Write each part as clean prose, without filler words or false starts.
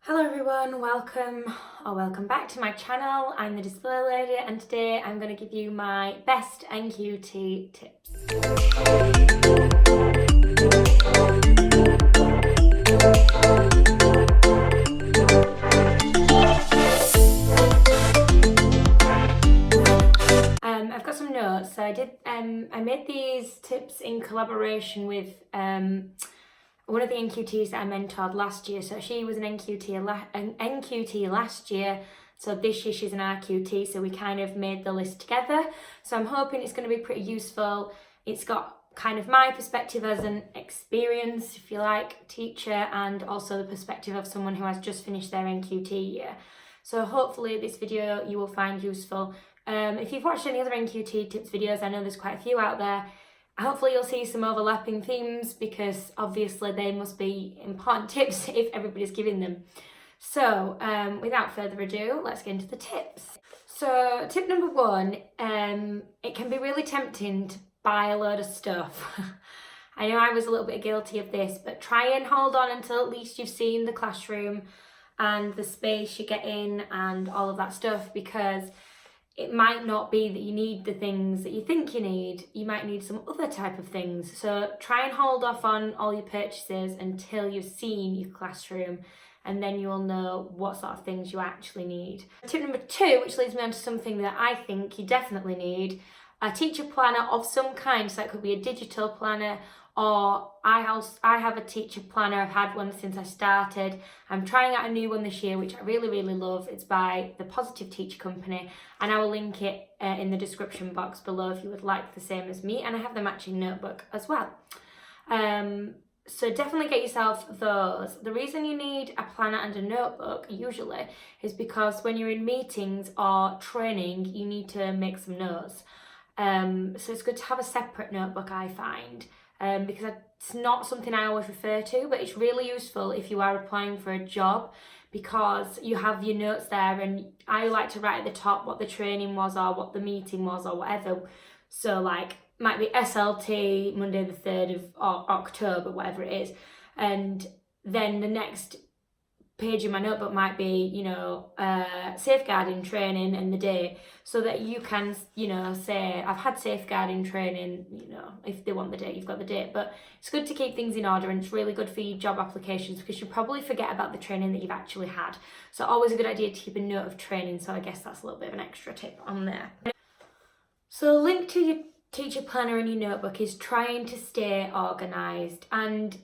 Hello everyone, welcome back to my channel. I'm the Display Lady and today I'm going to give you my best NQT tips. I've got some notes. So I made these tips in collaboration with one of the NQTs that I mentored last year. So she was an NQT last year, so this year she's an RQT, so we kind of made the list together. So I'm hoping it's going to be pretty useful. It's got kind of my perspective as an experienced, if you like, teacher, and also the perspective of someone who has just finished their NQT year. So hopefully this video you will find useful. If you've watched any other NQT tips videos, I know there's quite a few out there. Hopefully you'll see some overlapping themes because obviously they must be important tips if everybody's giving them. So without further ado, let's get into the tips. So tip number one, it can be really tempting to buy a load of stuff. I know I was a little bit guilty of this, but try and hold on until at least you've seen the classroom and the space you get in and all of that stuff, because it might not be that you need the things that you think you need. You might need some other type of things. So try and hold off on all your purchases until you've seen your classroom, and then you will know what sort of things you actually need. Tip number two, which leads me on to something that I think you definitely need, a teacher planner of some kind. So that could be a digital planner, or I have a teacher planner. I've had one since I started. I'm trying out a new one this year, which I really love. It's by the Positive Teacher Company, and I will link it in the description box below if you would like the same as me, and I have the matching notebook as well. So definitely get yourself those. The reason you need a planner and a notebook usually is because when you're in meetings or training, you need to make some notes. So it's good to have a separate notebook, I find. Because it's not something I always refer to, but it's really useful if you are applying for a job, because you have your notes there, and I like to write at the top what the training was or what the meeting was or whatever. So like might be SLT Monday the 3rd of October, whatever it is, and then the next page in my notebook might be, you know, safeguarding training and the date, so that you can, you know, say I've had safeguarding training, you know, if they want the date, you've got the date. But it's good to keep things in order, and it's really good for your job applications because you probably forget about the training that you've actually had. So always a good idea to keep a note of training. So I guess that's a little bit of an extra tip on there. So the link to your teacher planner in your notebook is trying to stay organised. And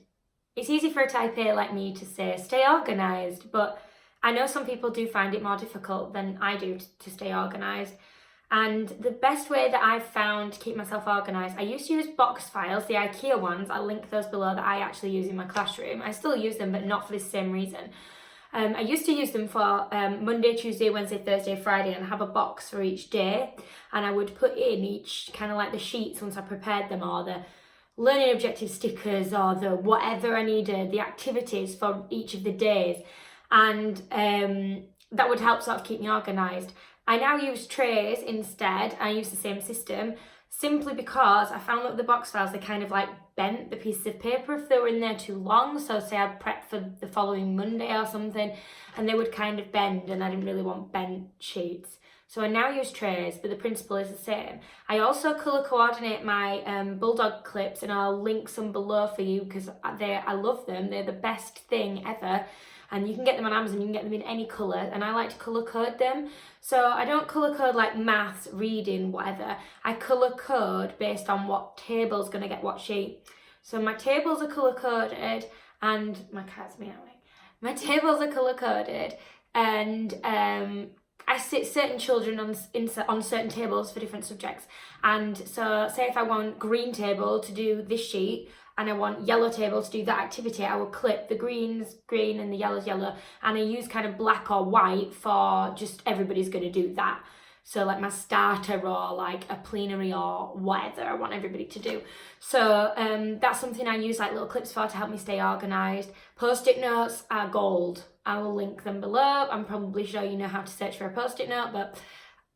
it's easy for a type A like me to say stay organised, but I know some people do find it more difficult than I do to stay organised. And the best way that I've found to keep myself organised, I used to use box files, the Ikea ones. I'll link those below, that I actually use in my classroom. I still use them, but not for the same reason. I used to use them for Monday, Tuesday, Wednesday, Thursday, Friday, and have a box for each day. And I would put in each kind of like the sheets once I prepared them, or the learning objective stickers, or the whatever I needed, the activities for each of the days, and that would help sort of keep me organised. I now use trays instead. I use the same system simply because I found that the box files, they kind of like bent the pieces of paper if they were in there too long. So say I'd prep for the following Monday or something, and they would kind of bend, and I didn't really want bent sheets. So I now use trays, but the principle is the same. I also colour coordinate my Bulldog Clips, and I'll link some below for you because I love them. They're the best thing ever. And you can get them on Amazon, you can get them in any colour, and I like to colour code them. So I don't colour code like maths, reading, whatever. I colour code based on what table's going to get what sheet. So my tables are colour coded, and my cat's meowing. My tables are colour coded, and I sit certain children on certain tables for different subjects. And so say if I want green table to do this sheet, and I want yellow table to do that activity, I will clip the greens green and the yellows yellow, and I use kind of black or white for just everybody's going to do that. So like my starter, or like a plenary, or whatever I want everybody to do. So that's something I use like little clips for to help me stay organised. Post-it notes are gold. I will link them below. I'm probably sure you know how to search for a post-it note, but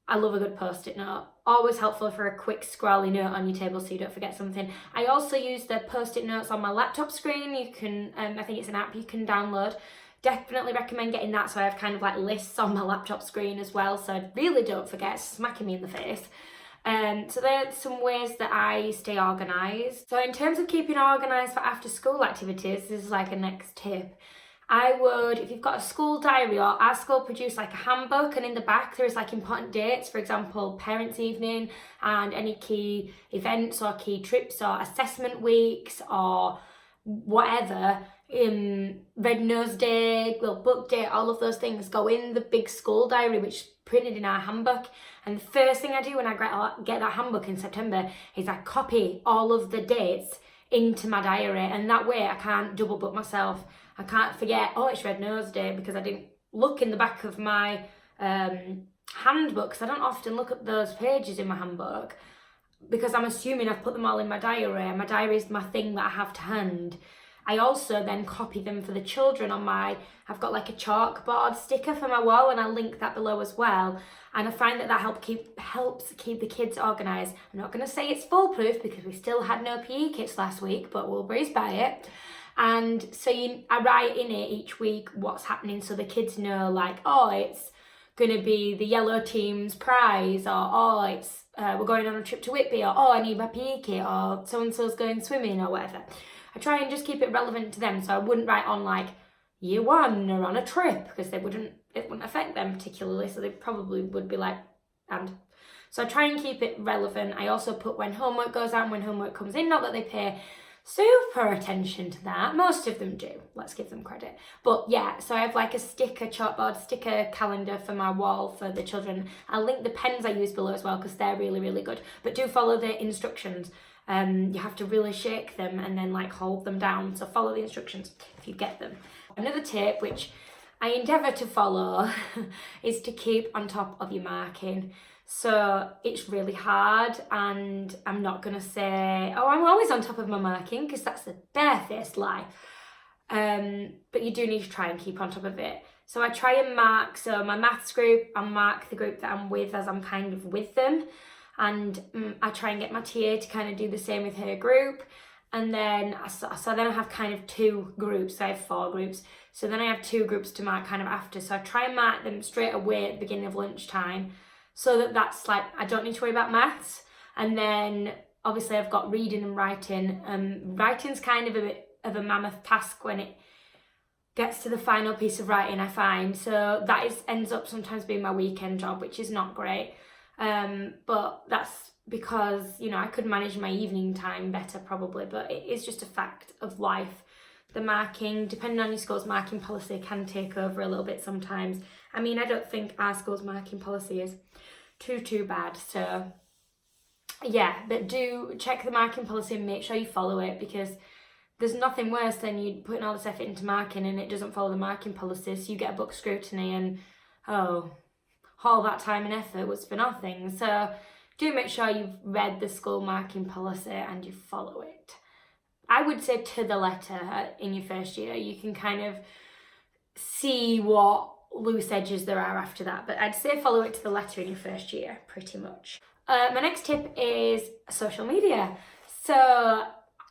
I love a good post-it note. Always helpful for a quick scrawly note on your table so you don't forget something. I also use the post-it notes on my laptop screen. You can, I think it's an app you can download. definitely recommend getting that, so I have kind of like lists on my laptop screen as well, so I really don't forget, smacking me in the face. So there's some ways that I stay organised. So in terms of keeping organised for after school activities, this is like a next tip. I would, if you've got a school diary, or our school produce like a handbook, and in the back there is like important dates, for example, parents' evening and any key events or key trips or assessment weeks or whatever. Red Nose Day, well, book day, all of those things go in the big school diary, which is printed in our handbook. And the first thing I do when I get that handbook in September is I copy all of the dates into my diary, and that way I can't double book myself. I can't forget, oh, it's Red Nose Day, because I didn't look in the back of my handbook, because I don't often look at those pages in my handbook, because I'm assuming I've put them all in my diary. My diary is my thing that I have to hand. I also then copy them for the children on I've got like a chalkboard sticker for my wall, and I'll link that below as well. And I find that helps keep the kids organised. I'm not going to say it's foolproof, because we still had no PE kits last week, but we'll breeze by it. And so I write in it each week what's happening, so the kids know, like, oh, it's going to be the yellow team's prize, or oh, it's we're going on a trip to Whitby, or oh, I need my PE kit, or so-and-so's going swimming, or whatever. I try and just keep it relevant to them, so I wouldn't write on like year one or on a trip, because it wouldn't affect them particularly, so they probably would be like, and. So I try and keep it relevant. I also put when homework goes out and when homework comes in, not that they pay super attention to that. Most of them do, let's give them credit. But yeah, so I have like a chalkboard sticker calendar for my wall for the children. I'll link the pens I use below as well, because they're really, really good. But do follow the instructions. You have to really shake them and then like hold them down. So follow the instructions if you get them. Another tip, which I endeavour to follow, is to keep on top of your marking. So it's really hard, and I'm not going to say, oh, I'm always on top of my marking, because that's the barefaced lie. But you do need to try and keep on top of it. So I try and mark, so my maths group, I mark the group that I'm with as I'm kind of with them. And I try and get my TA to kind of do the same with her group. And then, so then I have kind of two groups. So I have 4 groups. So then I have 2 groups to mark kind of after. So I try and mark them straight away at the beginning of lunchtime, so that's like, I don't need to worry about maths. And then obviously I've got reading and writing. Writing's kind of a bit of a mammoth task when it gets to the final piece of writing, I find. So that ends up sometimes being my weekend job, which is not great. But that's because, you know, I could manage my evening time better probably, but it is just a fact of life. The marking, depending on your school's marking policy, can take over a little bit sometimes. I mean, I don't think our school's marking policy is too bad. So yeah, but do check the marking policy and make sure you follow it, because there's nothing worse than you putting all this effort into marking and it doesn't follow the marking policy. So you get a book scrutiny and, oh, all that time and effort was for nothing. So do make sure you've read the school marking policy and you follow it. I would say to the letter in your first year. You can kind of see what loose edges there are after that, but I'd say follow it to the letter in your first year, pretty much. My next tip is social media. So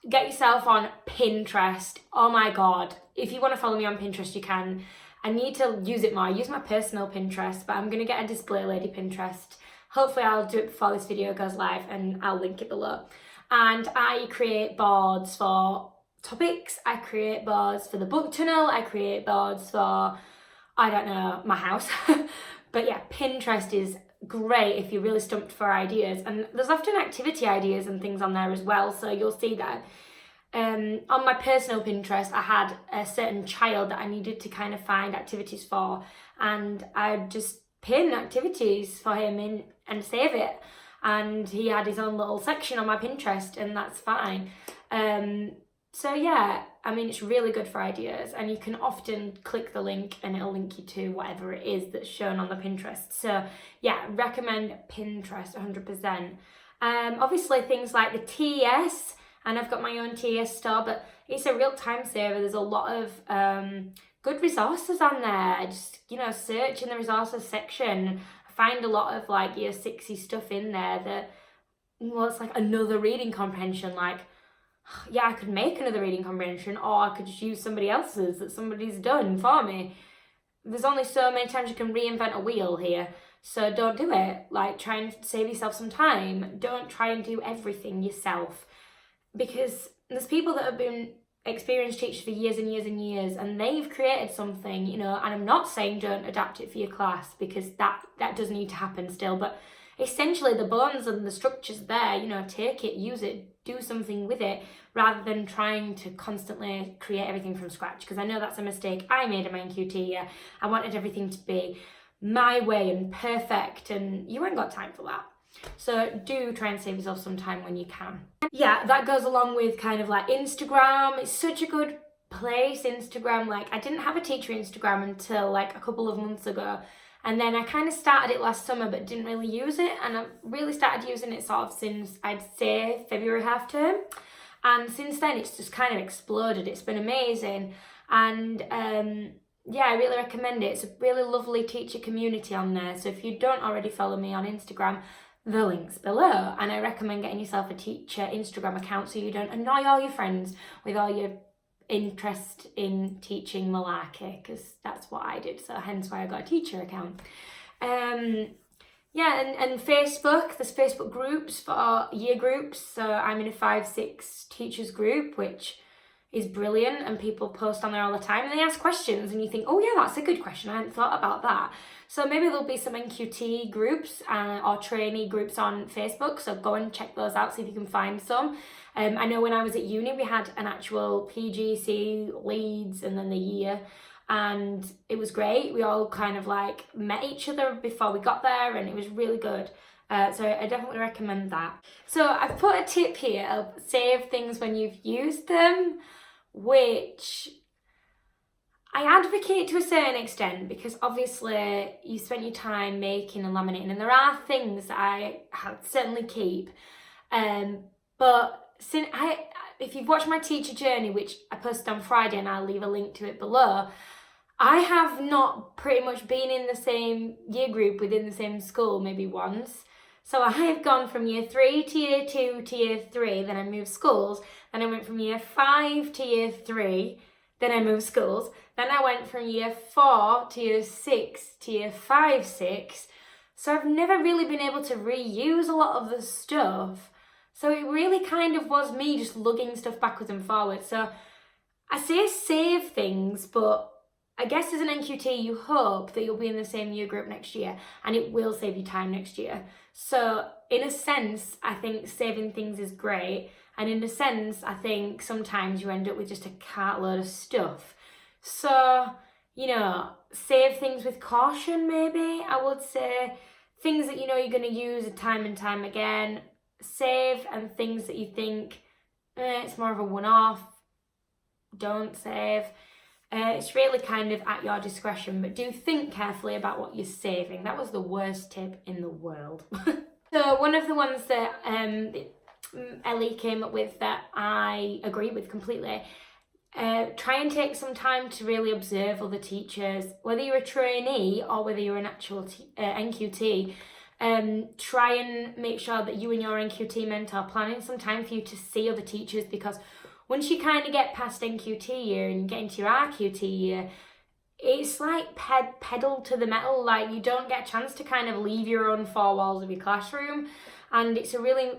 get yourself on Pintrest. Oh my god, if you want to follow me on Pinterest, you can. I need to use it more. I use my personal Pinterest, but I'm going to get a display lady Pinterest. Hopefully I'll do it before this video goes live, and I'll link it below. And I create boards for topics, I create boards for the book tunnel, I create boards for, I don't know, my house. But yeah, Pinterest is great if you're really stumped for ideas, and there's often activity ideas and things on there as well, so you'll see that. On my personal Pinterest, I had a certain child that I needed to kind of find activities for, and I'd just pin activities for him in and save it, and he had his own little section on my Pinterest, and that's fine. So yeah, I mean, it's really good for ideas, and you can often click the link and it'll link you to whatever it is that's shown on the Pinterest. So yeah, recommend Pinterest 100%. Obviously things like the TES, and I've got my own TES store, but it's a real time saver. There's a lot of good resources on there. Just, you know, search in the resources section. I find a lot of like year 6y stuff in there that, well, it's like another reading comprehension, like yeah, I could make another reading comprehension, or I could just use somebody else's that somebody's done for me. There's only so many times you can reinvent a wheel here, so don't do it. Like, try and save yourself some time. Don't try and do everything yourself, because there's people that have been experienced teachers for years and years and years, and they've created something, you know, and I'm not saying don't adapt it for your class, because that does need to happen still, but essentially the bones and the structure's there, you know, take it, use it, do something with it, rather than trying to constantly create everything from scratch, because I know that's a mistake I made in my NQT year. I wanted everything to be my way and perfect, and you ain't got time for that. So do try and save yourself some time when you can. Yeah, that goes along with kind of like Instagram. It's such a good place, Instagram. Like, I didn't have a teacher Instagram until like a couple of months ago. And then I kind of started it last summer but didn't really use it. And I really started using it sort of since, I'd say, February half term. And since then it's just kind of exploded. It's been amazing. And yeah, I really recommend it. It's a really lovely teacher community on there. So if you don't already follow me on Instagram, the link's below. And I recommend getting yourself a teacher Instagram account so you don't annoy all your friends with all your interest in teaching malarkey, because that's what I did, so hence why I got a teacher account. Yeah, and Facebook, there's Facebook groups for year groups, so I'm in a 5-6 teachers group, which is brilliant, and people post on there all the time, and they ask questions, and you think, oh yeah, that's a good question, I hadn't thought about that. So maybe there'll be some NQT groups or trainee groups on Facebook, so go and check those out, see if you can find some. I know when I was at uni, we had an actual PGC, Leeds, and then the year, and it was great. We all kind of like met each other before we got there, and it was really good. So I definitely recommend that. So I've put a tip here of save things when you've used them, which I advocate to a certain extent, because obviously you spent your time making and laminating, and there are things that I certainly keep. But if you've watched my teacher journey, which I posted on Friday, and I'll leave a link to it below, I have not pretty much been in the same year group within the same school, maybe once. So I have gone from year 3 to year 2 to year 3, then I moved schools, then I went from year 5 to year 3, then I moved schools, then I went from year 4 to year 6 to year 5, 6. So I've never really been able to reuse a lot of the stuff. So it really kind of was me just lugging stuff backwards and forwards. So I say save things, but I guess as an NQT, you hope that you'll be in the same year group next year, and it will save you time next year. So in a sense, I think saving things is great. And in a sense, I think sometimes you end up with just a cartload of stuff. So, you know, save things with caution, maybe, I would say. Things that you know you're going to use time and time again. Save, and things that you think, it's more of a one-off, don't save. It's really kind of at your discretion, but do think carefully about what you're saving. That was the worst tip in the world. So one of the ones that Ellie came up with that I agree with completely, try and take some time to really observe other teachers, whether you're a trainee or whether you're an actual NQT. Try and make sure that you and your NQT mentor are planning some time for you to see other teachers, because once you kind of get past NQT year and get into your RQT year, it's like pedal to the metal. Like, you don't get a chance to kind of leave your own four walls of your classroom, and it's a really,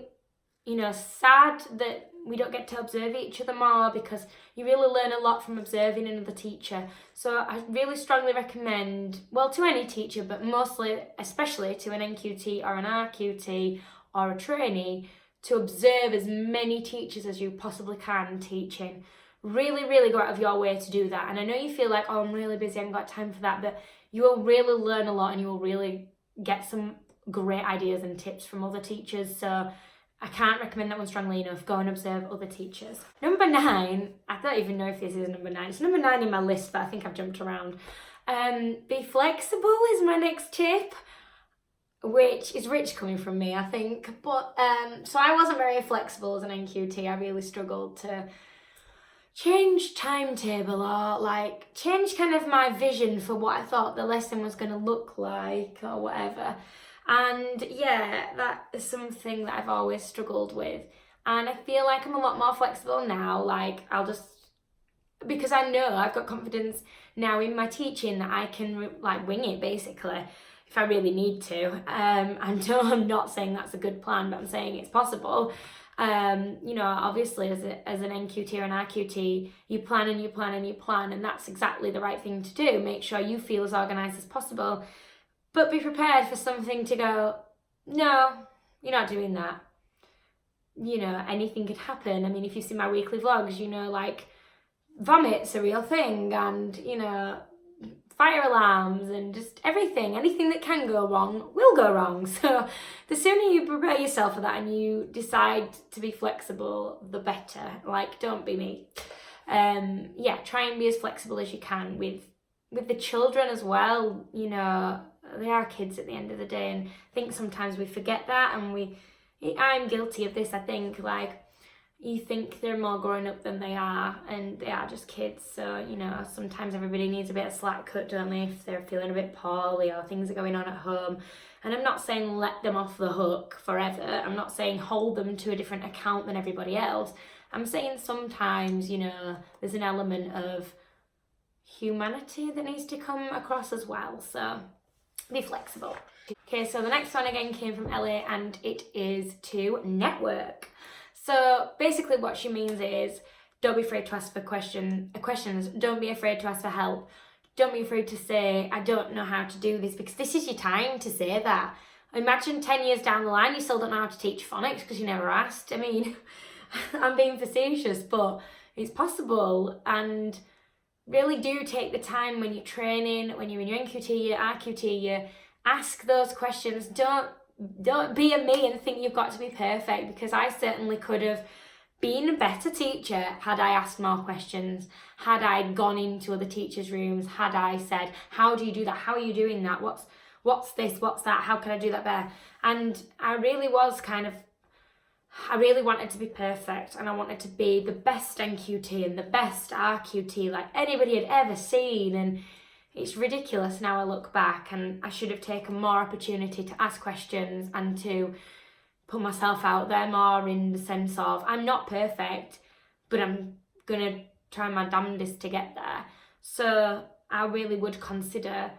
you know, sad that we don't get to observe each other more, because you really learn a lot from observing another teacher. So I really strongly recommend, well, to any teacher, but mostly, especially to an NQT or an RQT or a trainee, to observe as many teachers as you possibly can teaching. Really, really go out of your way to do that. And I know you feel like, oh, I'm really busy, I haven't got time for that, but you will really learn a lot, and you will really get some great ideas and tips from other teachers. So I can't recommend that one strongly enough. Go and observe other teachers. Number 9, I don't even know if this is number 9. It's number 9 in my list, but I think I've jumped around. Be flexible is my next tip, which is rich coming from me, I think. But so I wasn't very flexible as an NQT. I really struggled to change timetable, or like change kind of my vision for what I thought the lesson was going to look like, or whatever. And yeah, that is something that I've always struggled with. And I feel like I'm a lot more flexible now. Like, because I know I've got confidence now in my teaching that I can like wing it basically if I really need to. I'm not saying that's a good plan, but I'm saying it's possible. You know, obviously as an NQT or an RQT, you plan and you plan and you plan, and that's exactly the right thing to do. Make sure you feel as organised as possible, but be prepared for something to go, no, you're not doing that. You know, anything could happen. I mean, if you see my weekly vlogs, you know, like, vomit's a real thing, and, you know, fire alarms and just anything that can go wrong will go wrong. So the sooner you prepare yourself for that and you decide to be flexible, the better. Like, don't be me. Yeah, try and be as flexible as you can with the children as well. You know, they are kids at the end of the day, and I think sometimes we forget that, and I'm guilty of this, I think. Like, you think they're more grown up than they are, and they are just kids. So, you know, sometimes everybody needs a bit of slack cut, don't they, if they're feeling a bit poorly or things are going on at home. And I'm not saying let them off the hook forever. I'm not saying hold them to a different account than everybody else. I'm saying sometimes, you know, there's an element of humanity that needs to come across as well. So be flexible. Okay, so the next one again came from Ellie, and it is to network. So basically what she means is, don't be afraid to ask for questions. Don't be afraid to ask for help. Don't be afraid to say, I don't know how to do this, because this is your time to say that. Imagine 10 years down the line, you still don't know how to teach phonics because you never asked. I mean, I'm being facetious, but it's possible. And really do take the time when you're training, when you're in your NQT year, RQT year, ask those questions. Don't be a me and think you've got to be perfect, because I certainly could have been a better teacher had I asked more questions, had I gone into other teachers' rooms, had I said, how do you do that? How are you doing that? What's this? What's that? How can I do that better? And I really wanted to be perfect, and I wanted to be the best NQT and the best RQT like anybody had ever seen. And it's ridiculous now I look back, and I should have taken more opportunity to ask questions and to put myself out there more, in the sense of, I'm not perfect, but I'm going to try my damnedest to get there. So I really would consider,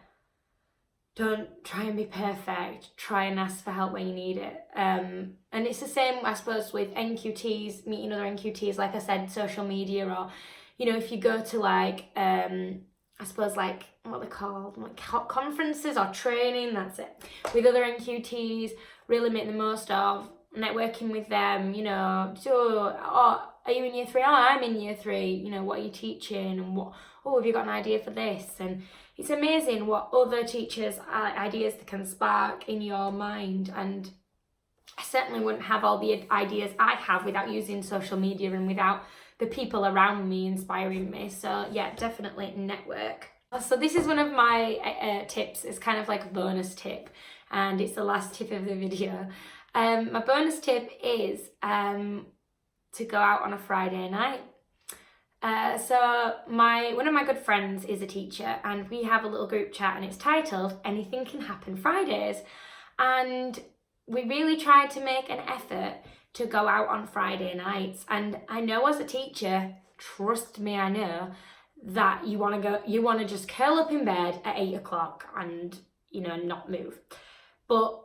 don't try and be perfect, try and ask for help when you need it. And it's the same, I suppose, with NQTs, meeting other NQTs, like I said, social media, or, you know, if you go to like, I suppose, like, what they're called, like conferences or training, that's it, with other NQTs, really make the most of networking with them, you know. So, are you in year 3? Oh, I'm in year 3, you know, what are you teaching, and have you got an idea for this? And it's amazing what other teachers' ideas can spark in your mind. And I certainly wouldn't have all the ideas I have without using social media and without the people around me inspiring me. So yeah, definitely network. So this is one of my tips. It's kind of like a bonus tip, and it's the last tip of the video. My bonus tip is to go out on a Friday night. So one of my good friends is a teacher, and we have a little group chat, and it's titled Anything Can Happen Fridays. And we really tried to make an effort to go out on Friday nights. And I know as a teacher, trust me, I know that you want to just curl up in bed at 8 o'clock and, you know, not move. But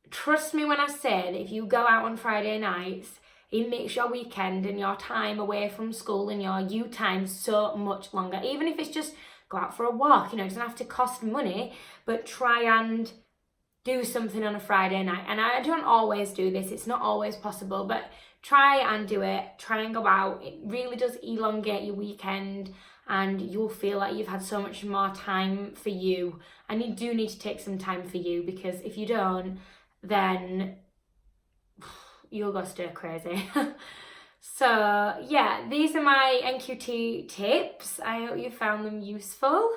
trust me when I say that if you go out on Friday nights, it makes your weekend and your time away from school and your you time so much longer. Even if it's just go out for a walk, you know, it doesn't have to cost money, but try and do something on a Friday night. And I don't always do this, it's not always possible, but try and do it. Try and go out. It really does elongate your weekend, and you'll feel like you've had so much more time for you. And you do need to take some time for you, because if you don't, then you'll go stir crazy. So yeah, these are my NQT tips. I hope you found them useful.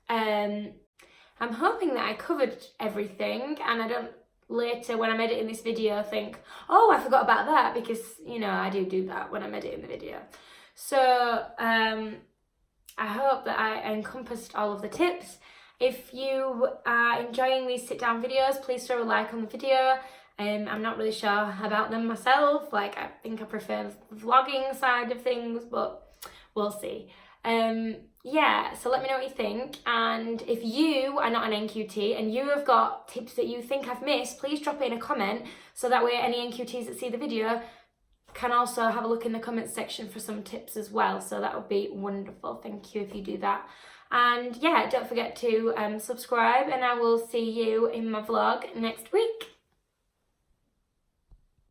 I'm hoping that I covered everything, and I don't later when I'm editing this video think, oh, I forgot about that, because, you know, I do that when I'm editing the video. So I hope that I encompassed all of the tips. If you are enjoying these sit down videos, please throw a like on the video, I'm not really sure about them myself. Like, I think I prefer the vlogging side of things, but we'll see. Yeah, so let me know what you think, and if you are not an NQT and you have got tips that you think I've missed, please drop it in a comment, so that way any NQTs that see the video can also have a look in the comments section for some tips as well. So that would be wonderful. Thank you if you do that. And yeah, don't forget to subscribe, and I will see you in my vlog next week.